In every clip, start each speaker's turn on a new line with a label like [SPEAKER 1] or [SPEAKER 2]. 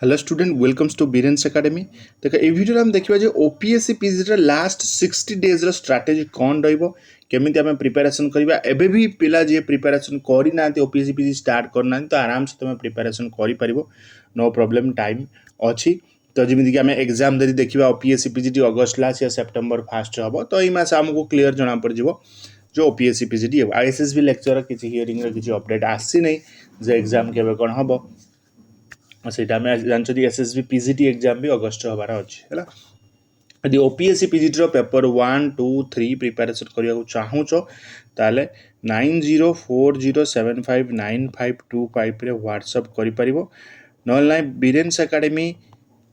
[SPEAKER 1] Hello student welcomes to Biren's academy. देख ये video हम देखा जो OPSC PG last 60 days strategy कौन रमी आम प्रिपेरेसन करवा एबे भी पिला जी प्रिपेरेसन करना ओपीएससी पीजी स्टार्ट करना तो आराम से तुम प्रिपेरेसन कर नो प्रॉब्लम टाइम अच्छी। तो जमीक आम एग्जाम जब देखा ओपीएससी पीजी अगस्ट लास्ट या सेप्टेम्बर फास्ट हम तो ये मास आमको क्लीयर जना पड़ जो ओपीएससी पीजी हम आईएसएसबी लेक्चर किसी हियरिंग किसी अपडेट आसी नहीं जो एग्जाम केवे कौन हम ସେଇଟା ଆମେ ଜାଣିଛନ୍ତି ଏସ୍ଏସ୍ବି ପିଜିଟି ଏକ୍ଜାମ୍ ବି ଅଗଷ୍ଟ ହେବାର ଅଛି ହେଲା। ଯଦି ଓପିଏସ୍ସି ପିଜିଟିର ପେପର୍ 1, 2, 3 ପ୍ରିପାରେସନ୍ କରିବାକୁ ଚାହୁଁଛ ତାହେଲେ 9040759525ରେ ହ୍ୱାଟ୍ସଅପ୍ କରିପାରିବ। ନହେଲେ ନାହିଁ ବିରେନ୍ସ ଏକାଡେମୀ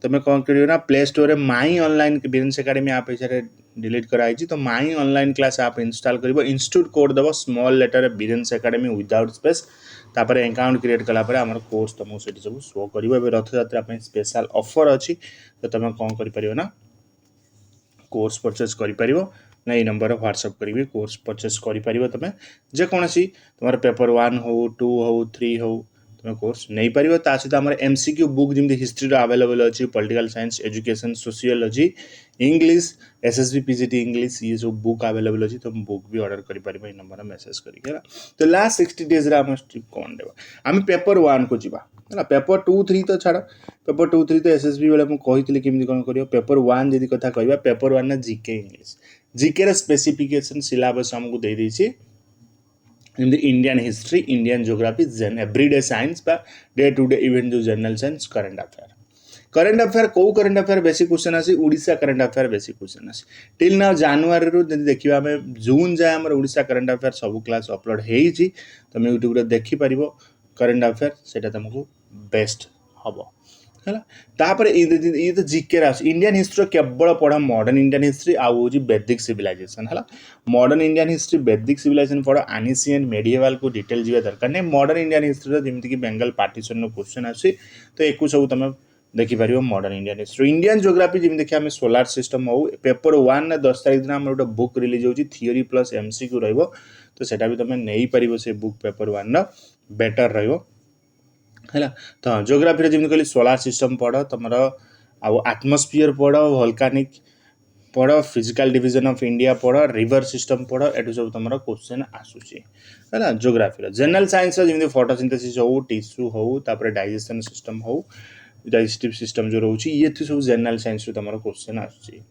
[SPEAKER 1] तुम कौन कर प्ले स्टोर में माई ऑनलाइन बिजनेस एकेडमी आप ये डिलीट कराई तो माई ऑनलाइन क्लास आप इंस्टॉल कर इंस्टीट्यूट कोड दब small letter business academy without space तापर अकाउंट क्रिएट कलापर आम कोर्स तुमको सब शो कर रथयात्रा स्पेशल ऑफर अच्छी तो तुम कौन कर ना कोर्स परचेज कर ना ये नंबर व्हाट्सअप करी कोर्स परचेज कर तुम जेकोसी तुम पेपर 1 हो 2 हो 3 हो तुम कोर्स नहीं पार सहित आम एमसीक्यू बुक जमी हिस्ट्री अवेलेबल अच्छी political science education sociology English SSB PGT English ये सब बुक अवेलेबल अच्छी तुम बुक भी ऑर्डर कर नंबर मेसेज करके तो लास्ट 60 डेज आम स्ट्रिप कौन देवा आम पेपर 1 को जीवा है पेपर 2, 3 तो छाड़ पेपर 2, 3 तो एसएसबी बेले मुझे कमी कौन कर पेपर 1 जब कथा कह पेपर 1 ना GK English GK specification syllabus आमको दे देछि जमी Indian history Indian geography everyday science day to day event जो जनरल साइंस करंट अफेयर कौ करंट अफेयर बेसी क्वेश्चन आसी उड़ीसा करंट अफेयर बेसी क्वेश्चन आसी टिल नाउ जनवरी रू देखिए आम जून जाए आम उड़ीसा करंट अफेयर सब क्लास अपलोड होती तुम यूट्यूब देखिपर करंट अफेयर से तुमको बेस्ट हम है तापर ये तो जीके इंडियन हिस्ट्री केवल पढ़ मॉडर्न इंडियन हिस्ट्री आउ वैदिक सिविलाइजेशन है modern Indian history Vedic civilization पढ़ एनिशिएंट मेडिएवल को डिटेल जावा दरकार नहीं मॉडर्न इंडियन हिस्ट्री जमीक बेंगल पार्टीशन क्वेश्चन आसी तो एक सब तुम देखिपर modern Indian history Indian geography जमी देखिए आम सोलार सिस्टम हो पेपर 1 ना 10 तारीख दिन आम गोटे बुक रिलीज होती थियोरी प्लस एमसीक्यू रहिबो तो सेटा भी तुम नहीं पार से बुक पेपर 1 ना बेटर रहिबो है तो ज्योग्राफी जमी कहली सोलार सिस्टम पढ़ तुम आउ आटमोस्फियर पढ़ वोल्कानिक पढ़ फिजिकल डिवीजन ऑफ इंडिया पढ़ रिवर सिस्टम पढ़ एटू सब तुम क्वेश्चन आसूसी है ज्योग्राफी जनरल साइंस जमी फोटोसिंथेसिस हो टिश्यू हो तापर डाइजेशन सिस्टम हो डाइजेस्टिव सिस्टम जो रोचे ये सब जनरल साइंस तुम क्वेश्चन आसूसी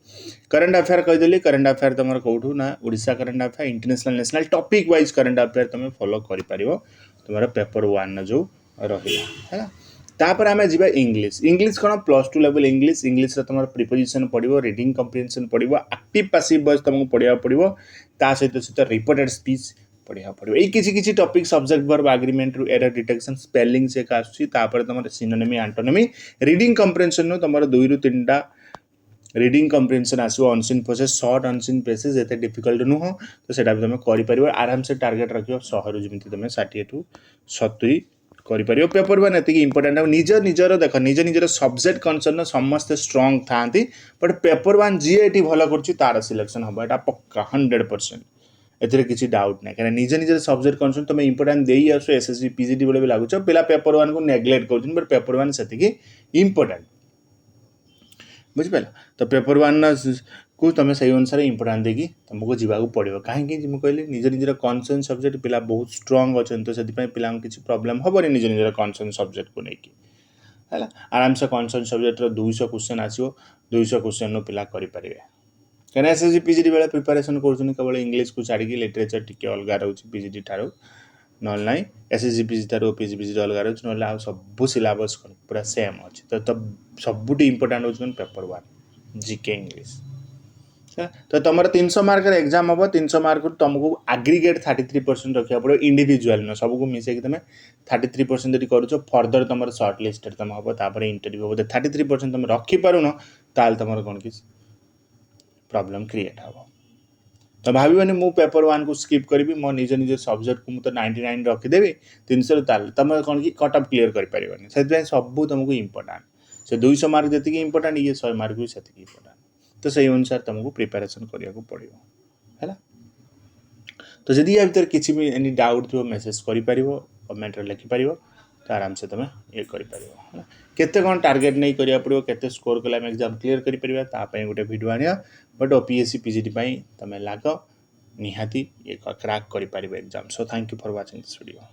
[SPEAKER 1] करंट अफेयर कहीदेली करंट अफेयर तुम कौटू ना Odisha current affair international national topic wise current affair तुम फॉलो कर तुम पेपर 1 जो रहा है तापर आम जा इंग्लिश कौन +2 लेवल इंग्लिश तुम प्रिपोजिशन पड़ो रीडिंग कम्प्रिहेंशन पड़ो एक्टिव पैसिव वॉइस तुमको पढ़ा पड़ो ता सहित रिपोर्टेड स्पीच पढ़ा पड़ो ये किसी टॉपिक सब्जेक्ट वर्ब एग्रीमेंट रू एरर डिटेक्शन स्पेलिंग से आसूँ तुम सिनोनिमी एंटोनिमी रीडिंग कम्प्रिहेंशन तुम 2 ରୁ 3टा रीडिंग कम्प्रिहेंशन आसो unseen process short unseen passage एत डिफिकल्ट नुह तो सेटा भी तुम कर आराम से टार्गेट रख 100 जमी तुम 60 ରୁ 70 कर पेपर 1 एति इंपोर्टेंट निज निजर देख निज निजर सब्जेक्ट कनसर्न समस्ते स्ट्रंग था बट पेपर 1 जी ये भल कर सिलेक्शन हम यहाँ पक्का 100% एथिरे किसी डाउट ना कहीं निज निजर सब्जेक्ट कनसर्न तुम इंपोर्टेंट दे आस एसएससी पीजीटी बेले भी लगुच पिला पेपर 1 को नेग्लेक्ट कर बट पेपर 1 से इंपोर्टेंट बुझिपाल तो पेपर 1 को तुम से अनुसार इंपोर्टेंट देकी तुमको जावाक पड़ो कहीं मुझे कहली निज निजर कनसर्न सब्जेक्ट पिला बहुत स्ट्रंग अच्छा तो से पिला किसी प्रोब्लेम हेनी निज निजर कनसर्न सब्जेक्ट को लेकिन है आराम से कनसर्न सब्जेक्ट 200 क्वेश्चन आसो 200 क्वेश्चन पिला करेंगे कहीं एसएससी पीजीटी बेले प्रिपेरेसन कर केवल इंग्लिश को छाड़ी लिटरेचर टी अलग रोचे पीजीटी ठार ना एसएससी पीजी ठार पीजी पीजी अलग रोचे ना सब सिलेबस पूरा सेम अच्छे तो सबुठ इंपोर्टाट हो पेपर 1 जीके इंग्लिश तो तुम 300 मार्क एग्जाम हम 300 मार्क तुमको एग्रीगेट 33% रखा पड़ो इंडिविजुअल न सबको मिसेक तुम 33% यदि करुच फर्दर तुम सर्ट लिस्टेड तुम हम तापर इंटरव्यू हम 33% तुम रखिपारुन ताल तुम कौन कि प्रॉब्लम क्रिएट हम तो भावन मु पेपर 1 को स्किप करी मो निज निज सब्जेक्ट को मुझे 99 रखिदेवी 300 तुम कौन कि कटअप क्लीयर कर से सब तुमको इंपोर्टाट से 200 मार्क जी इंपोर्टाट ये 100 मार्क भी से इंपोर्टाट तो सही अनुसार तुमको प्रिपेरेसन करिया को पड़ो है तो जदि या भर किसी भी एनी डाउट थो मेसेज कर कमेंट लिखिपर तो आराम से तुम ये कर केते कौन टार्गेट नहीं करिया पड़ो केते स्कोर कले हम एग्जाम क्लियर करि परिबा ता पई गोटे वीडियो आनिया बट ओपीएससी पीजीटी पई तमे लाग निहाती ये क्रैक करि परिबे exam so thank you for watching this video.